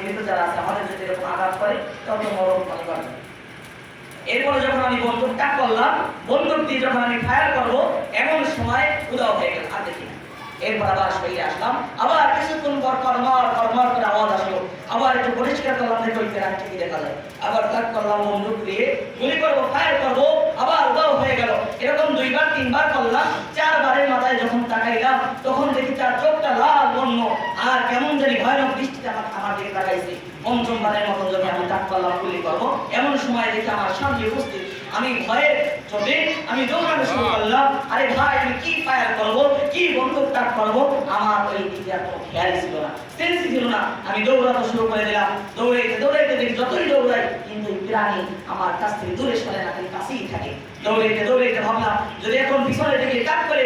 জীবিত যারা আছে আমাদের যদি এরকম আঘাত করে তত মরণ পানি পাবে। এরপরে যখন আমি বন্দুক টাক করলাম, বন্দুক দিয়ে যখন আমি ফায়ার করবো এমন সময় উদাও হয়ে গেল, আর দেখি না। এরপর আবার সরিয়ে আসলাম, আবার কিছুক্ষণ পর কর্মর করে আওয়াজ আসলো, আবার একটু পরিষ্কার করলাম, দেখো ওই ফেরানটা কি দেখা যায়, আবার টাক করলাম, বন্দুক দিয়ে গুলি করবো, ফায়ার করবো, আবার উদাও হয়ে গেল। এরকম 2বার 3বার করলাম, 4বারের মাথায় যখন তাকাইলাম তখন দেখি তার চোখটা লাল বন্য আর কেমন জানি ভয়ানক দৃষ্টিতে আমার দিকে তাকাইছে। 5মবারের মতন যখন আমি টাক করলাম গুলি করবো এমন সময় দেখি আমার সামনে উপস্থিত। আমি ভয়ে চলে আমি দৌড়ানো শুরু করলাম, আরে ভাই আমি কি ফায়ার করবো, কি বন্দুক টাক করবো, আমার ওই দিকে আর কোনো খেয়াল ছিল না, সেন্সই ছিল না। আমি দৌড়ানো শুরু করে দিলাম, দৌড়াইতে দেখি যতই দৌড়াই কিন্তু প্রাণী আমার কাছ থেকে দূরে সরে না, কাছেই থাকে। দৌড়াইতে ভাবলাম যদি এখন পিছনে দিকে টাক করে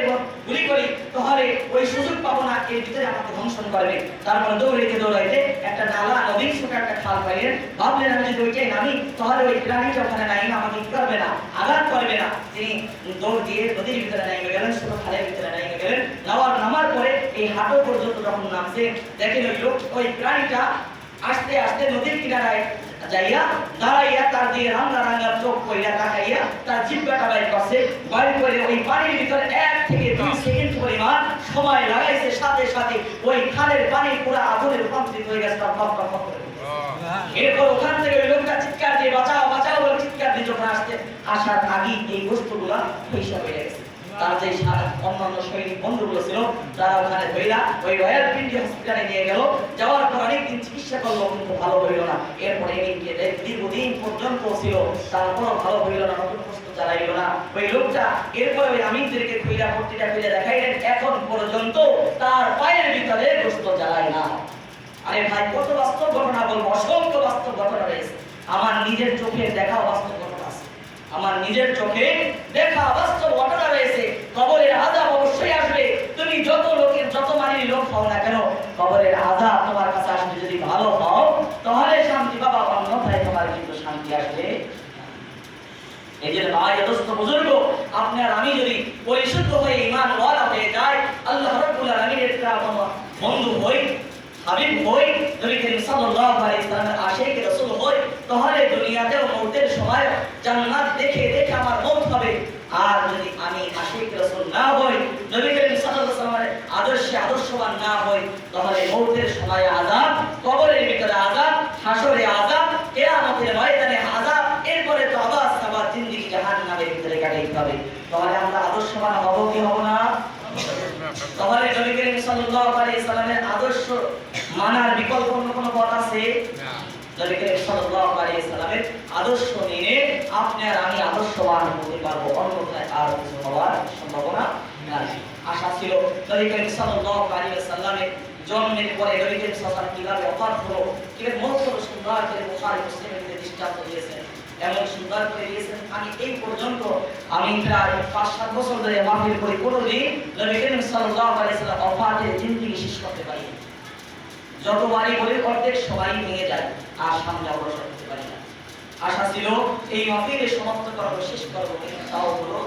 গুলি করি তাহলে ওই সুযোগ পাবো না, এর ভিতরে আমাকে ধ্বংসন করবে। তারপর দৌড়াইতে একটা নালা, নদীর ছোট একটা খাল পাইলেন, ভাবলেন আমি যদি ওইটাই নামি তাহলে ওই প্রাণীটা ওখানে নাই আমাকে কি করবে না, আঘাত করবে না। তিনি দৌড় দিয়ে নদীর ভিতরে নেমে গেলেন, ছোট খালের ভিতরে নেমে গেলেন। নামার পরে এই হাঁটু পর্যন্ত যখন নামছে দেখেন ওই প্রাণীটা আস্তে আস্তে নদীর কিনারায় যাইয়া দাঁড়াইয়া তার দিকে রাঙ্গা চোখ কইরা তাকাইয়া তার জিহ্বাটা বাইর করছে, বাইর করে ওই পানির ভিতরে 1 থেকে 2 সেকেন্ড পরিমাণ সময় লাগাইছে, সাথে সাথে ওই খালের পানি পুরো আগুনে রূপান্তরিত হয়ে গেছে। এরপর ওখান থেকে ওই লোকটা চিৎকার দিয়ে বাঁচাও বলে চিৎকার দিয়ে যখন আসার আগেই এই বস্তুগুলা হিসাব হয়ে গেছে। তার যে অন্যান্য সৈনিক বন্ধুগুলো ছিল তারা ওখানে ধইলা ওই রয়্যাল পিন্ডি হসপিটালে নিয়ে গেল, যাওয়ার পর অনেকদিন চিকিৎসা করলো কিন্তু ভালো হইল না। এরপরে দীর্ঘদিন পর্যন্ত ছিল, তারপরও ভালো হইল না, নতুন প্রস্তুত চালাইল না ওই লোকটা। এরপরে ওই আমিনদেরকে ভর্তিটা খুলে দেখাইলেন, এখন পর্যন্ত তার পায়ের ভিতরে গোস্ত জ্বালায় না। আরে ভাই কত বাস্তব ঘটনা বলবো, অসংখ্য বাস্তব ঘটনা রয়েছে। আমার নিজের চোখে দেখা বাস্তব ঘটনা আছে, আমার নিজের চোখে দেখা বাস্তব ঘটনা রয়েছে। কবরের আযাব অবশ্যই আসবে, তুমি যত মানের লোক হও না কেন কবরের আযাব তোমার কাছে আসবে। যদি ভালো হও তাহলে শান্তি পাবা, অন্যথায় তোমার কিন্তু শান্তি আসবে। এই যে ভাই দোস্ত বুজুর্গ, আপনার আমি যদি পরিশুদ্ধ হয়ে ঈমান ওয়ালা হয়ে যাই, আল্লাহ রাব্বুল আলামিনের বন্ধু হই, হাবিব হই, নবী করিম সাল্লাল্লাহু আলাইহি ওয়াসাল্লামের আশিক রাসূল হই, তাহলে দুনিয়াতেও মওতের সময় জান্নাত দেখে আমার মওত হবে। আর যদি আমি আশিক রাসূল না হই, নবী করিম সাল্লাল্লাহু আলাইহি ওয়াসাল্লামের আদর্শবান না হই, তাহলে মওতের সময় আযাব, কবরের ভিতরে আযাব, হাসরে আযাব, কিয়ামতের ময়দানে আযাব, এরপরে তো আবার জিন্দেগি জাহান্নামের ভিতরে কাটাইতে হবে। তাহলে আমরা আদর্শবান হব কি হব না? তাহলে নবী করিম সাল্লাল্লাহু আলাইহি সাল্লামের আদর্শ মানার বিকল্প অন্য কোনো পথ আছে না। নবী করিম সাল্লাল্লাহু আলাইহি সাল্লামের আদর্শ নিয়ে আপনি আর আমি আদর্শবান হতে পারবো, অন্যথায় আর কিছু হওয়ার সম্ভাবনা নাই। আশা ছিল নবী করিম সাল্লাল্লাহু আলাইহি সাল্লামের জন্মের পরে নবী করিম সাল্লাল্লাহু আলাইহি কিভাবে ওফাত হলো, কিভাবে মওত হলো, সুন্দর করে বুখারী মুসলিমের মধ্যে দৃষ্টান্ত দিয়েছেন, এমন সুন্দর করে দিয়েছেন। আমি এই পর্যন্ত আমি প্রায় 5-7 বছর ধরে মাহফিল করি, কোনোদিন নবী করিম সাল্লাল্লাহু আলাইহি সাল্লাম ওফাতের জিন্দেগি শেষ করতে পারি না। যতবারই বলি অর্ধেক সবাই ভেঙে যায়, আর সামনে অগ্রসর করতে পারি না। আশা ছিল এই মাহফিলে সমাপ্ত করবো, শেষ করবো, কিন্তু তাও হলো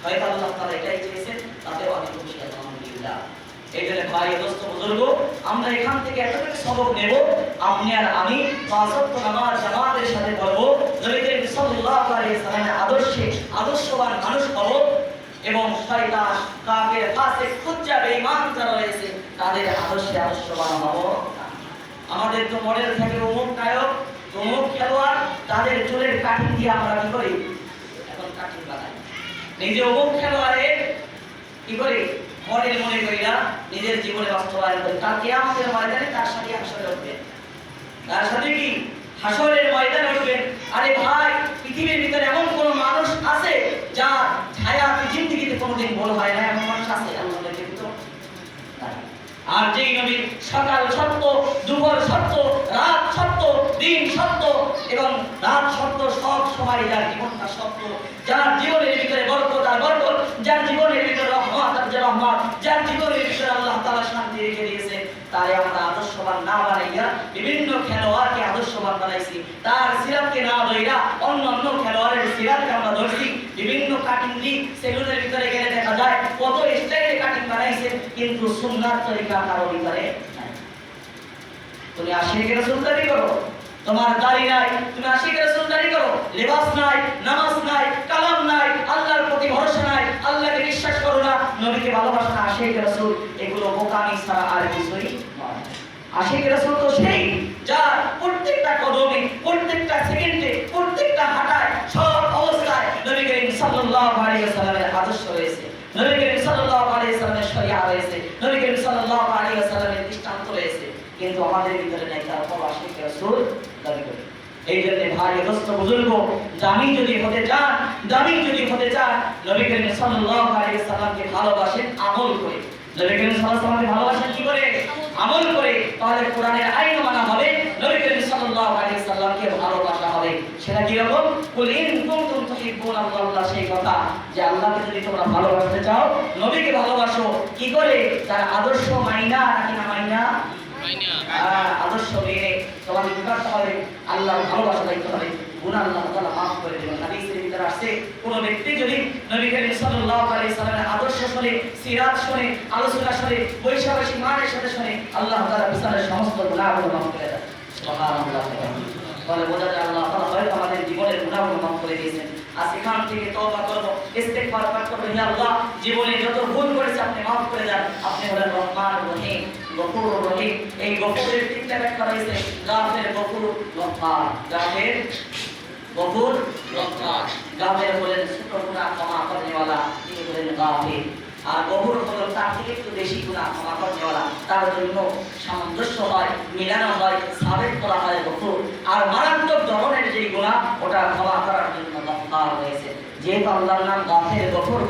হয়তো আল্লাহ তাআলা এটাই চেয়েছেন, তাতেও আমি খুশি, আলহামদুলিল্লাহ। এই জন্য ভাই দোস্ত বুজুর্গ, আমরা এখান থেকে এতটুকু সবক নেব, আপনি আর আমি পাঁচ ওয়াক্ত নামাজ জামাতের সাথে পড়বো, নবী করিম সাল্লাল্লাহু আলাইহি সাল্লামের আদর্শবান মানুষ হব, এবং শয়তান, কাফের, ফাসিক, ফুজ্জার, বেঈমান যারা রয়েছে তাদের আদর্শবান হব। আমাদের তো মডেল থাকে অমুক নায়ক, অমুক খেলোয়াড়, তাদের চুলের কাটিং দিয়ে আমরা কি করি, এখন কাটিং বানাই, নিজে অমুক খেলোয়াড়ের কি করি মডেল মনে করি না, নিজের জীবনে বাস্তবায়ন করি। তার কিয়ামতের ময়দানে তার সাথে হাসরে উঠবেন, তার সাথে কি হাসরের ময়দানে উঠবেন। আরে ভাই পৃথিবীর ভিতরে এমন কোন মানুষ আছে যার হায়াত জিন্দেগিতে কোনোদিন ভুল হয় না, এমন মানুষ আছে? আল্লাহ ব্যতীত নাই। আর যেই নবীর সকাল সত্য, দুপুর সত্য, রাত সত্য, দিন সত্য এবং রাত সত্য, সব সময় যার জীবনটা সত্য, যার জীবনের ভিতরে বরকত আর বরকত, যার জীবনের ভিতরে রহমত আর রহমত, যার জীবনের ভিতরে আল্লাহ তাআলা শান্তি রেখে দিয়েছে, তারে আমরা আদর্শবান না বানাইয়া বিভিন্ন খেলোয়াড়কে আদর্শবান বানাইছি। তার সিরাতকে না ধইরা অন্য খেলোয়াড়ের সিরাতকে আমরা ধরছি। বিভিন্ন কাটিং দি সেলুনের ভিতরে গেলে দেখা যায় কত স্টাইলে কাটিং বানাইছে, কিন্তু সুন্নাত তরিকা কারো ভিতরে নাই। তুমি আশিকে রাসূল দাবি করো, তোমার দাড়ি নাই, তুমি আশিকে রাসূল দাবি করো, লিবাস নাই, নামাজ নাই, কালাম নাই, আল্লাহর প্রতি ভরসা নাই, আল্লাহকে বিশ্বাস করো না, নবীকে ভালোবাসো না, আশিকে রাসূল, এগুলো বোকামি ছাড়া আর কিছুই নয়। আশিকে রাসূল তো সেই যার প্রত্যেকটা কদমে, প্রত্যেকটা সেকেন্ডে, প্রত্যেকটা হাঁটায়, সব অবস্থায় নবী করিম সাল্লাল্লাহু আলাইহি ওয়াসাল্লামের আদর্শ রয়েছে, নবী করিম সাল্লাল্লাহু আলাইহি ওয়াসাল্লামের শরিয়া রয়েছে, নবী করিম সাল্লাল্লাহু আলাইহি ওয়াসাল্লামের দৃষ্টান্ত রয়েছে, কিন্তু আমাদের ভিতরে নাই, তারপর আশিকে রাসূল দাবি করে। এই জন্য ভাই দোস্ত বুজুর্গ, দামি যদি হতে চান, দামি যদি হতে চান, নবী করিম সাল্লাল্লাহু আলাইহি ওয়াসাল্লামকে ভালোবাসেন আমল করে। নবী করিম সাল্লাল্লাহু আলাইহি ওয়াসাল্লামকে ভালোবাসেন কি করে? আমল করে। তাহলে কোরআনের আইন মানা হবে, নবী করিম সাল্লাল্লাহু আলাইহি ওয়াসাল্লামকে ভালোবাসা হবে। সেটা কি রকম? কুল ইন কুনতুম তুহিব্বুনাল্লাহ, সেই কথা যে আল্লাহকে যদি তোমরা ভালোবাসতে চাও, নবীকে ভালোবাসো কি করে? তার আদর্শ মাইনা নাকি না মাইনা? আদর্শ মেনে তোমাকে কি করতে হবে? আল্লাহর ভালোবাসা দিতে হবে, গুনাহ আল্লাহ তাআলা মাফ করে দেবেন। হাদিসের ভিতরে আসছে, কোন ব্যক্তি যদি নবী করিম সাল্লাল্লাহু আলাইহি সাল্লামের আদর্শ শুনে, সিরাত শুনে, আলোচনা শুনে, বৈশাখী মানের সাথে শুনে, আল্লাহ তাআলা বিচারের সমস্ত গুনাহগুলো মাফ করে দেন। সুবহানাল্লাহ। বলে বোঝা যায় আল্লাহ তাআলা হয়তো আমাদের জীবনের গুনাহগুলো মাফ করে দিয়েছেন। আজ এখান থেকে তওবা করব, ইস্তেগফার করব, হে আল্লাহ জীবনে যত ভুল করেছি আপনি মাফ করে দেন। আপনি হলেন রহমান রহিম, গফুর রহিম। এই গফুরের তিনটা ব্যাখ্যা রয়েছে, গাফের, গফুর, গফফার। গাফের, গফুর, গফফার। গাফের হলেন ছোট গুনাহ ক্ষমা করনেওয়ালা, তিনি হলেন গাফির। আর গফুর হলেন তার থেকে একটু বেশি গুনাহ ক্ষমা করনেওয়ালা, তার জন্য সামঞ্জস্য হয়, মিলানো হয়, সাবেক করা হয় গফুর। আর মারাত্মক ধরনের যে গুনাহ, ওটা ক্ষমা করার জন্য গফফার রয়েছে। যেহেতু আল্লাহর নাম গাফের, গফুর,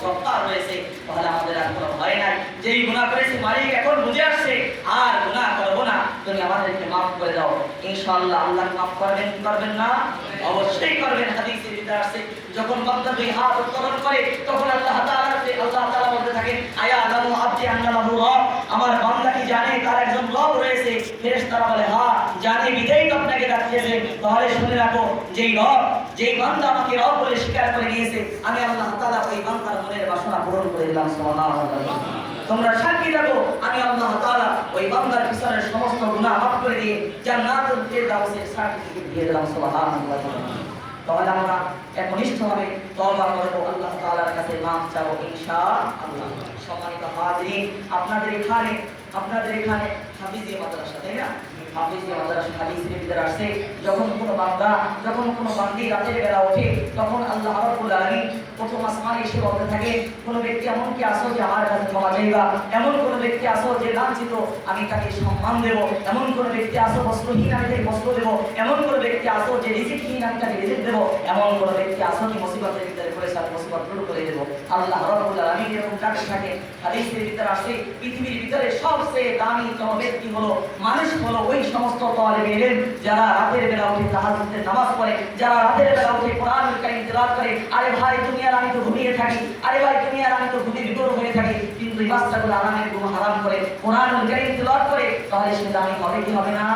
গফফার রয়েছে, তাহলে আমাদের আর কোনো ভয় নাই। যেই গুনাহ করেছি মালিক এখন বুঝে আসছে, আর গুনাহ করব না, তুমি আমাদেরকে মাফ করে দাও। ইনশাআল্লাহ আল্লাহ মাফ করবেন কি করবেন না? অবশ্যই করবেন। হাদিসের ভিতরে আসছে, যখন বান্দা দুই হাত উত্তোলন করে, তখন আল্লাহ তাআলা বলতে থাকেন, আয়া আলামু আব্দি আন্না লাহু রব, আমার বান্দা কি জানে তার একজন রব রয়েছে? ফেরেশতারা বলে, হ্যাঁ জানি, বিধাই তো আপনাকে ডাকতেছে। তাহলে শুনে রাখো, যেই রব, যেই বান্দা আমাকে রব বলে স্বীকার করে নিয়েছে, আমি আল্লাহ তাআলা ওই বান্দার মনের বাসনা পূরণ করে দিলাম। সুবহানাল্লাহ। তোমরা সাক্ষী রাখো, আমি আল্লাহ তাআলা ওই বান্দার পিছনের সমস্ত গুনাহ মাফ করে দিয়ে জান্নাতুল ফিরদাউসের সার্টিফিকেট দিয়ে দিলাম। সুবহানাল্লাহ। তাহলে আমরা একনিষ্ঠভাবে তওবা করব, আল্লাহ তাআলার কাছে মাফ চাবো ইনশাআল্লাহ। সম্মানিত হাজিরিন, আপনাদের এখানে হাফিজি মাদ্রাসা, তাই না? হাফিজি মাদ্রাসা হাদিসের ভিতরে আসছে, যখন কোনো বান্দা, যখন কোনো বান্দি রাতের বেলা ওঠে, তখন আল্লাহ রাব্বুল আলামিন প্রথম আসমানে এসে বলতে থাকে, কোন ব্যক্তি এমন কি আসো যে আমার কাছে ক্ষমা চাইবা, এমন কোন ব্যক্তি আসো যে লাঞ্ছিত, আমি তাকে সম্মান দেব, এমন কোন ব্যক্তি আসো বস্ত্রহীন, আমি তাকে বস্ত্র দেব, এমন কোন ব্যক্তি আসো যে রিজিকহীন, আমি তাকে রিজিক দেব, এমন কোন ব্যক্তি আসো কি মুসিবতের ভিতরে পড়েছে, আমি মুসিবত দূর করে দেব। আল্লাহ রাব্বুল আলামিন এরকম ডাকতে থাকে। হাদিসের ভিতরে আসছে, পৃথিবীর ভিতরে সবচেয়ে দামিতম ব্যক্তি হলো, মানুষ হলো ওই সমস্ত তালিবে ইলম যারা রাতের বেলা উঠে তাহাজ্জুদের নামাজ পড়ে, যারা রাতের বেলা উঠে কোরআনুল কারীম তেলাওয়াত করে। আরে ভাই তুমি আর আমি তো ঘুমিয়ে থাকি, আরে ভাই তুমি আর আমি তো ঘুমিয়ে বিদুর হয়ে থাকি, কিন্তু এই বাচ্চাগুলো আরামের ঘুম হারাম করে কোরআনুল কারীম তেলাওয়াত করে, তাহলে সে দামি হবে কি হবে না?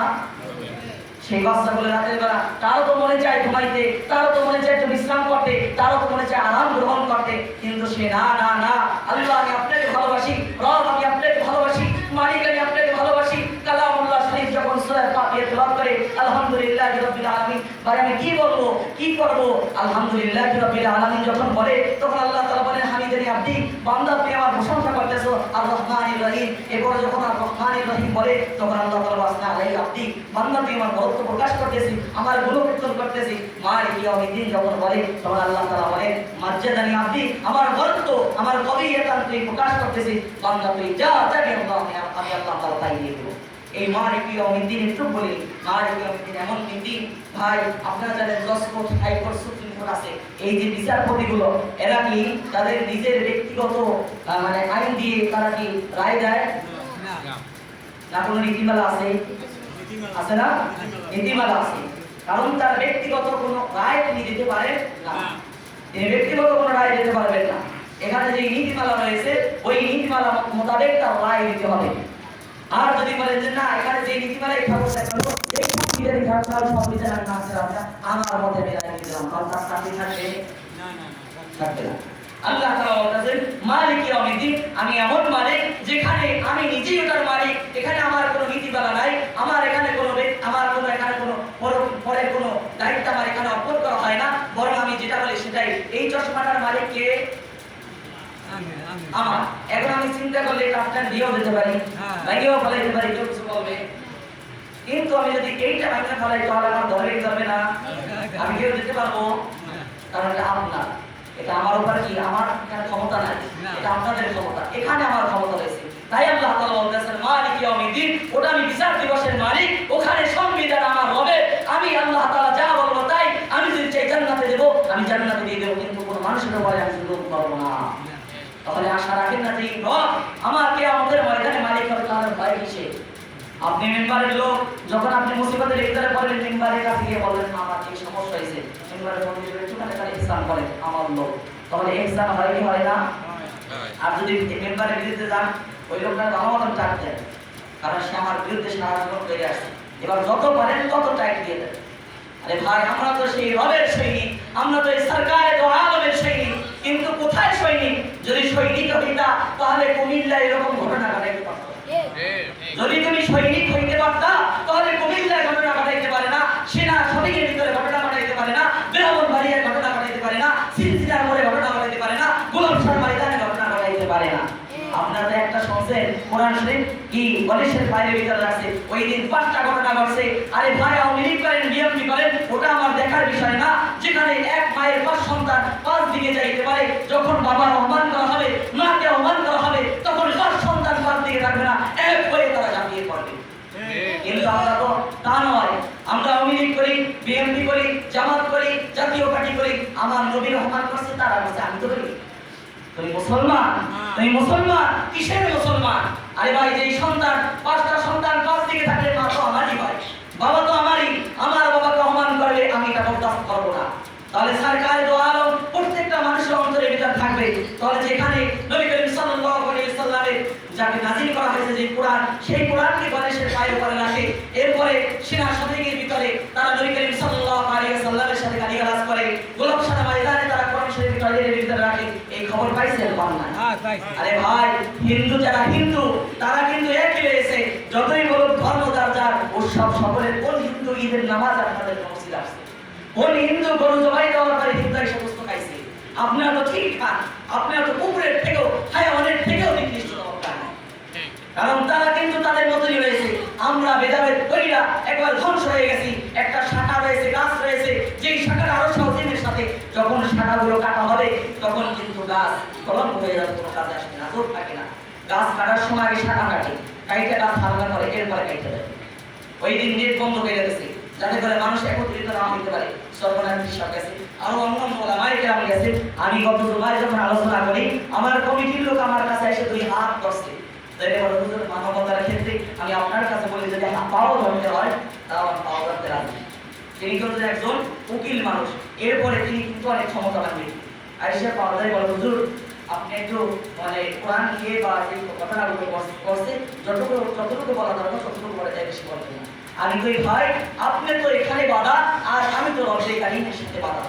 সেই বাচ্চাগুলো রাতের বেলা তারও তো মনে চায় ঘুমাইতে, তারও তো মনে চায় একটু বিশ্রাম করতে, তারও তো মনে চায় আরাম গ্রহণ করতে, কিন্তু সে না না না, আল্লাহ আমি আপনাকে ভালোবাসি, রব আমি আপনাকে ভালোবাসি, মালিক আমি আপনাকে ভালোবাসি। কালামুল্লাহ শরীফ যখন সূরা ফাতিহা তেলাওয়াত করে, আলহামদুলিল্লাহি রাব্বিল আলামিন, ভাই আমি কি বলবো, কি করব? আলহামদুলিল্লাহি রাব্বিল আলামিন যখন বলে, তখন আল্লাহ তাআলা বলেন, হামিদানি আব্দি, বান্দা তুমি আমার প্রশংসা করতেছো, আর রহমানির রহিম। এরপর যখন আর রহমানির রহিম বলে, তখন আল্লাহ তাআলা আসনা আলাইহি আব্দি, বান্দা তুমি আমার বরত্ব প্রকাশ করতেছি, আমার গুণকীর্তন করতেছি। মালিক ইয়াউমিদ্দিন যখন বলে, তখন আল্লাহ তাআলা বলেন, মাজ্জাদানি আব্দি, আমার বরত্ব, আমার কবিয়তান তুই প্রকাশ করতেছি, বান্দা তুই যা চাবি আমি আল্লাহ তাআলা তাই দিয়ে দেব। এই মালিক ইয়াউমিদ্দিন একটু বলি, মালিক ইয়াউমিদ্দিন এমন দিন ভাই, আপনারা জানেন 10 কোট হাইকোর্ট সুপ্রিম কোর্ট আছে, এই যে বিচারপতিগুলো, এরা কি তাদের নিজের ব্যক্তিগত মানে আইন দিয়ে তারা কি রায় দেয় না? কোনো নীতিমালা আছে? আছে না? নীতিমালা আছে, কারণ তার ব্যক্তিগত কোনো রায় তিনি দিতে পারেন না, তিনি ব্যক্তিগত কোনো রায় দিতে পারবেন না। এখানে যে নীতিমালা রয়েছে, ওই নীতিমালা মোতাবেক তার রায় দিতে হবে। আর যদি বলেন যে না, এখানে যে নীতিমালাই থাকুক না কেন, এই সংবিধানে থাকার সংবিধানের নাম ছিল আমার মতে মেনে নিলাম, কারণ তার চাকরি থাকবে থাকবে না। আল্লাহ তাআলা বলতেছেন মালিক ইয়াউমিদ্দিন, আমি এমন মালিক যেখানে আমি নিজেই ওটার মালিক, এখানে আমার কোনো নীতিমালা নাই, আমার এখানে কোনো এখানে কোনো পরের কোনো দায়িত্ব আমার এখানে অর্পণ করা হয় না, বরং আমি যেটা বলি সেটাই। এই চশমাটার মালিক কে? আমার। এখন আমি চিন্তা করলে এটা আপনার দিয়েও দিতে পারি, লাগিয়েও ফেলাইতে পারি, কেউ কিছু বলবে, কিন্তু আমি যদি এইটা ভাঙা ফেলাই তাহলে আমার ধরেই যাবে না, আমি কেউ দিতে পারবো? কারণ এটা আপনার, এটা আমার উপর কি, আমার এখানে ক্ষমতা নাই, এটা আপনাদের ক্ষমতা, এখানে আমার ক্ষমতা রয়েছে। তাই আল্লাহ তাআলা বলতেছেন মালিক ইয়াউমিদ্দিন, ওটা আমি বিচার দিবসের মালিক, ওখানে সংবিধান আমার হবে, আমি আল্লাহ তাআলা যা বলবো তাই, আমি যদি চাই জান্নাতে দেব আমি জান্নাতে দিয়ে দেব, কিন্তু কোনো মানুষের উপরে আমি জুলুম করব না। তাহলে আশা রাখেন না যে রব আমার কিয়ামতের ময়দানে মালিক হবে, তাহলে ভয় কিসে? আপনি মেম্বারের লোক, যখন আপনি মুসিবতের ইফতারে পড়লেন মেম্বারের কাছে গিয়ে বললেন আমার এই সমস্যা হয়েছে, মেম্বারের মধ্যে একটুখানি তার ইহসান করেন আমার লোক, তাহলে ইহসান হয় কি হয় না? আর যদি মেম্বারের বিরুদ্ধে যান, ওই লোকটা ভালো মতন টাইট দেন, কারণ সে আমার বিরুদ্ধে সারা জীবন করে আসছে, এবার যত পারেন তত টাইট দিয়ে দেন। আরে ভাই, আমরা তো সেই রবের সৈনিক, আমরা তো এই সরকারে তো আলমের সৈনিক, কিন্তু কোথায় সৈনিক? যদি সৈনিক হইতা তাহলে কুমিল্লা এরকম ঘটনা ঘটাইতে পারত। যদি তুমি সৈনিক হইতে পারতা তাহলে কুমিল্লায় ঘটনা ঘটাইতে পারে না, সেনা সৈনিকের ভিতরে ঘটনা ঘটাইতে পারে না, ব্রাহ্মণবাড়িয়ায় ঘটনা ঘটাইতে পারে না, সিলসিলার মোড়ে ঘটনা ঘটাইতে পারে না, গোলাপশাহ ময়দানে ঘটনা ঘটাইতে পারে না। আপনারা একটা শুনছেন কোরআন শরীফ কি বলিসের বাইরে ভিতরে আছে, ওই দিন 5টা ঘটনা ঘটছে। আরে ভাই, আওয়ামী লীগ করেন বিএনপি করেন ওটা আমার দেখার বিষয় না, যেখানে এক মায়ের 5 সন্তান 5 দিকে যাইতে পারে, যখন বাবার অপমান করা হবে, মাকে অপমান করা হবে, তখন 5 সন্তান 5 দিকে থাকবে না, এক হয়ে তারা ঝাঁপিয়ে পড়বে। কিন্তু আমরা তো তা নয়, আমরা আওয়ামী লীগ করি, বিএনপি করি, জামাত করি, জাতীয় পার্টি করি, আমার নবীর অপমান করছে তারা বলছে আমি তো করি। তুমি মুসলমান, তুমি মুসলমান, কিসের মুসলমান? আরে ভাই, যেই সন্তান 5টা সন্তান 5 দিকে থাকলে মা তো আমারই ভাই, বাবা তো আমারই, আমার বাবাকে অপমান করলে আমি এটা বরদাস্ত করব না। তাহলে সরকারে তো আলম প্রত্যেকটা মানুষের অন্তরে ভিতর থাকবে। তাহলে যেখানে নবী করিম সাল্লাল্লাহু আলাইহি ওয়াসাল্লামের যাকে নাযিল করা হয়েছে যে কোরআন, সেই কোরআনকে বালিশের পায়ের উপরে রাখে, এরপরে সেনা সৈনিকের ভিতরে তারা নবী করিম সাল্লাল্লাহু আলাইহি ওয়াসাল্লামের সাথে গালিগালাজ করে, গোলাপশাহ ময়দানে তারা কোরআন শরীফ টয়লেটের ভিতরে রাখে, এই খবর পাইছেন বাংলা? আরে ভাই, হিন্দু যারা হিন্দু তারা কিন্তু একই হয়েছে, যতই বলুন ধর্ম যার যার, উৎসব সকলের। কোন হিন্দু ঈদের নামাজ আপনাদের মসজিদে আসছে? কোন হিন্দু গরু জবাই দেওয়ার পরে হিন্দুই সমস্ত খাইছে? আপনারা তো ঠিক খান, আপনারা তো কুকুরের থেকেও হায়াওয়ানের থেকেও নিকৃষ্ট খান, কারণ তারা কিন্তু তাদের মতই রয়েছে। আমরা ভেদাভেদ করি না, একবার ধ্বংস হয়ে গেছি। একটা শাখা রয়েছে, গাছ রয়েছে, যেই শাখার আরো সহজের সাথে যখন শাখাগুলো কাটা হবে তখন কিন্তু গাছ কলম হয়ে যাবে, কোনো কাজে আসবে না, জোর থাকে না। গাছ কাটার সময় আগে শাখা কাটে, কাইটা গাছ হালকা করে, এরপরে কাইতে দেয়। ওই দিন নেট বন্ধ হয়ে গেছে, যাতে করে মানুষ একত্রিত না হইতে পারে। সর্বনাশ হিসাব গেছে, আরো অন্যান্য ওলামায়ে কেরাম গেছে। আমি গত জুমায় যখন আলোচনা করি, আমার কমিটির লোক আমার কাছে এসে 2 হাত করছে। তাইলে বড় হুজুর, মানবতার ক্ষেত্রে আমি আপনার কাছে বলি, যদি পাও ধরতে হয় তাও আমি পাও ধরতে রাজি। তিনি কিন্তু একজন উকিল মানুষ, এরপরে তিনি কিন্তু অনেক ক্ষমতাবান ব্যক্তি। আর সে পাওয়া যায়, বড় হুজুর আপনি একটু মানে কোরআন নিয়ে বা যে ঘটনাগুলো করছে যতটুকু বলা দরকার ততটুকু বলা যায়, বেশি বলতে না। আমি কই ভাই, আপনি তো এখানে বাধা, আর আমি তো রবের কারিমের সাথে বাধা।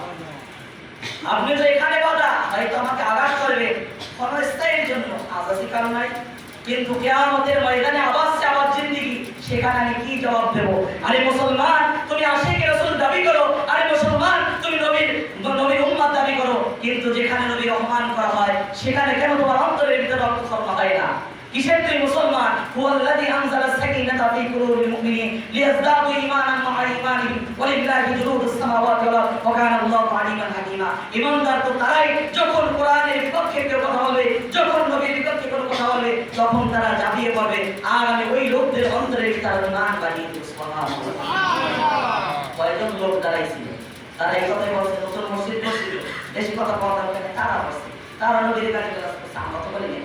আপনি তো এখানে বাধা, হয়তো আমাকে আঘাত করবে ক্ষণস্থায়ীর জন্য, আজাসি কারণ নাই, কিন্তু কিয়ামতের ময়দানে আবার সে আবার জিন্দেগি, সেখানে আমি কি জবাব দেব? আরে মুসলমান, তুমি আশিক রাসূল দাবি করো, আরে মুসলমান তুমি নবীর উম্মত দাবি করো, কিন্তু যেখানে নবীর অপমান করা হয় সেখানে কেন তোমার অন্তরের ভিতরে রক্তক্ষরণ হয় না? কিসের তুমি মুসলমান? হুয়াল্লাযী আনজালা সাকিনাতা ফী কুলুবিল মুমিনিন লিয়াজদাদু ঈমানান মা ঈমানিহিম ওয়া লিল্লাহি জুনুদুস সামাওয়াতি ওয়াল আরদ ওয়া কানা আল্লাহু আলিমান হাকীমা। ঈমানদার তো তারাই যখন কোরআনের বিপক্ষে কেউ কথা বলবে, যখন নবীর বিপক্ষে কোনো কথা বলবে, তখন তারা ঝাঁপিয়ে পড়বে, আর আমি ওই লোকদের অন্তরে তার নাম বানিয়ে দেব। সুবহানাল্লাহ। কয়জন লোক দাঁড়াইছিল, তারা এই কথাই বলছে, নতুন মসজিদ করছিল, বেশি কথা বলা দরকার নেই, তারা বলছে, তারা নবীর গালি গালাজ করছে, আমরা তো বলি না,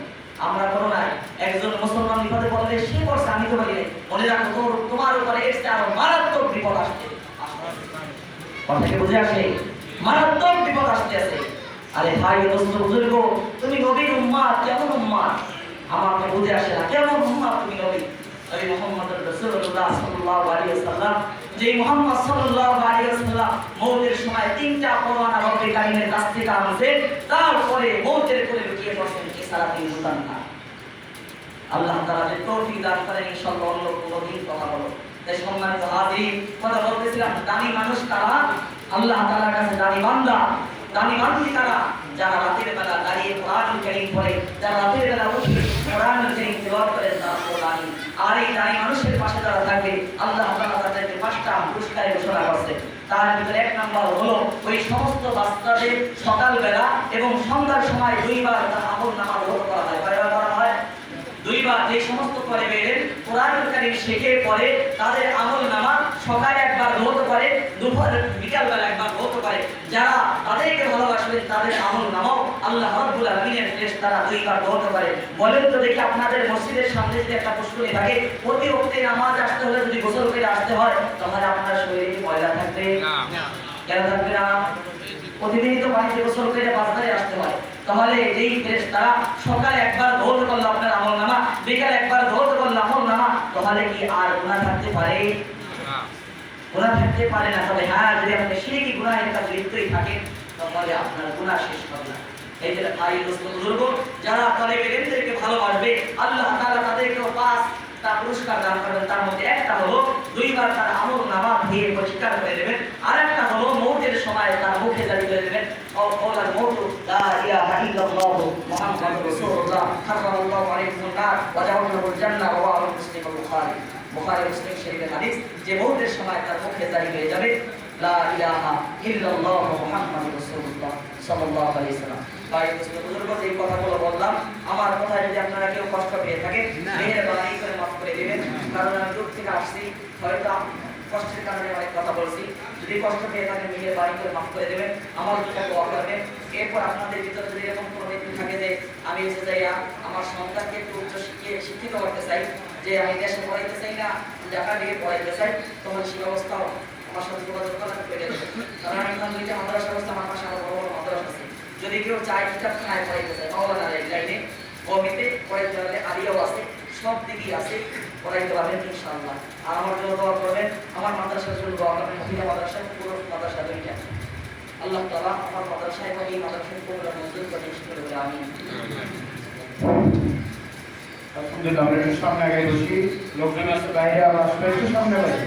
আমরা করো নাই। একজন মুসলমান বিপদে পড়লে সে করছে, আমি তো বলি নাই। মনে রাখো, তোমার উপরে এসে আরো মারাত্মক বিপদ আসছে। কথা কি বুঝে আসে? মারাত্মক বিপদ আসতে আছে। আরে ভাই, দোস্ত বুজুর্গ, তুমি নবীর উম্মত, কেমন উম্মত আমাকে বুঝে আসে না, কেমন উম্মত তুমি নবী? নবী মুহাম্মদ রাসূলুল্লাহ সাল্লাল্লাহু আলাইহি ওয়াসাল্লাম যে মুহাম্মদ সাল্লাল্লাহু আলাইহি ওয়াসাল্লাম মওতের সময় তিনটা পরোয়ানা রব্বে কারীমের কাছ থেকে আনছেন, তারপরে মওতের কোলে লুকিয়ে পড়ছেন কিসারাতিন মুতান্না। আল্লাহ তাআলা যে তৌফিক দান করেন ইনশাআল্লাহ অন্য কোনো দিন কথা বলবো। তাই সম্মানিত হাজির, কথা বলতেছিলাম দামি মানুষ কারা? আল্লাহ তাআলার কাছে দামি বান্দা। দামি বান্দি কারা? যারা রাতের বেলা দাঁড়িয়ে কোরআনুল কারীম পড়ে, যারা রাতের বেলা উঠে কোরআনুল কারীম তেলাওয়াত করে, তারা কোরআনী। আর এই দামি মানুষের পাশে যারা থাকবে আল্লাহ তাআলা তাদেরকে 5টা পুরস্কার ঘোষণা করছে। তার ভিতরে 1 নম্বর হলো ওই সমস্ত বাচ্চাদের সকালবেলা এবং সন্ধ্যার সময় 2বার তার আমলনামা গ্রহণ করা হয়। কয়বার করা হয়? 2বার। যে সমস্ত তালেবের কোরআনুল কারীম শিখে পড়ে তাদের আমলনামা সকালে একবার হতে পারে, দুপুর বিকালবেলা একবার হতে পারে। যারা তাদেরকে ভালোবাসবেন তাদের আমলনামাও আল্লাহ রাব্বুল আলামিনের ফেরেশতারা 2বার হতে পারে। বলেন তো দেখি আপনাদের মসজিদের সামনে যদি একটা পুষ্করি থাকে, প্রতি ওয়াক্তে নামাজ আসতে হলে যদি গোসল করে আসতে হয়, তাহলে আপনার শরীরে কি ময়লা থাকবে? না। কেন থাকবে না? প্রতিদিনই তো পানিতে গোসল করে বাজারে আসতে হয়। তাহলে যেই ফেরেশতারা সকালে একবার ধৌত করলো আপনার আমলনামা, বিকালে একবার ধৌত করলো আমলনামা, তাহলে কি আর গুনাহ থাকতে পারে? না, গুনাহ থাকতে পারে না। তবে হ্যাঁ, যদি আপনি শিরকি গুনাহের কাজে লিপ্তই থাকেন তাহলে আপনার গুনাহ শেষ হবে না। এই যে ভাই দোস্ত বুজুর্গ, যারা তালেবের ইলমকে ভালোবাসবে আল্লাহ তাআলা তাদেরকে 5টা পুরস্কার দান করবেন। তার মধ্যে একটা হলো 2বার তার আমলনামা ধুয়ে পরিষ্কার করে দেবেন, আর একটা হলো মওতের সময় তার মুখে জারি করে দেবেন কওলাল মাউত লা ইলাহা ইল্লাল্লাহ মুহাম্মাদুর রাসূলুল্লাহ সাল্লাল্লাহু আলাইহি ওয়াসাল্লাম ওয়া জাওয়াতুল জান্নাহ ওয়া আল মুসলিম বুখারী মুসলিম শরীফের হাদিস, যে মওতের সময় তার মুখে জারি হয়ে যাবে লা ইলাহা ইল্লাল্লাহ মুহাম্মাদুর রাসূলুল্লাহ সাল্লাল্লাহু আলাইহি ওয়াসাল্লাম। ভাই বুজুর্গ, এই কথাগুলো বললাম, আমার কথায় যদি আপনারা কেউ কষ্ট পেয়ে থাকেন মেহেরবানি করে মাফ করে দিবেন, কারণ আমি দূর থেকে আসছি, হয়তো কষ্টের কারণে অনেক কথা বলছি। যদি কষ্ট পেয়ে থাকেন মেহেরবানি করে মাফ করে দেবেন, আমার জন্য দোয়া করবেন। এরপর আপনাদের ভিতরে যদি এরকম কোনো ব্যক্তি থাকে যে আমি এসে যাই আমার সন্তানকে একটু উচ্চ শিক্ষিত করতে চাই, যে আমি দেশে পড়াইতে চাই না, ঢাকা থেকে পড়াইতে চাই, তখন সেই ব্যবস্থাও আমার সাথে যোগাযোগ করা পেরে দেবেন। কারণ আমি এখান থেকে মাদ্রাসা ব্যবস্থা আমার পাশে আমার বড় বড় মাদ্রাসা আছে। যদি কেউ চায় কিতাবখানায় পড়াইতে চায়, মাওলানা লাইনে কমিতে পড়াইতে পারলে আলিয়াও আছে, সব দিকেই আছে, পড়াইতে পারবেন ইনশাআল্লাহ। আর আমার জন্য দোয়া করবেন, আমার মাদ্রাসার জন্য দোয়া করবেন। মহিলা মাদ্রাসা, পুরো মাদ্রাসা 2টা। আল্লাহ তাআলা আমার মাদ্রাসা এবং এই মাদ্রাসার পুরো মজবুত করে বলে আমিন। আলহামদুলিল্লাহ, আমরা একটু সামনে আগে বসি, লোকজন আছে বাইরে, আবার আসলে একটু সামনে বসি।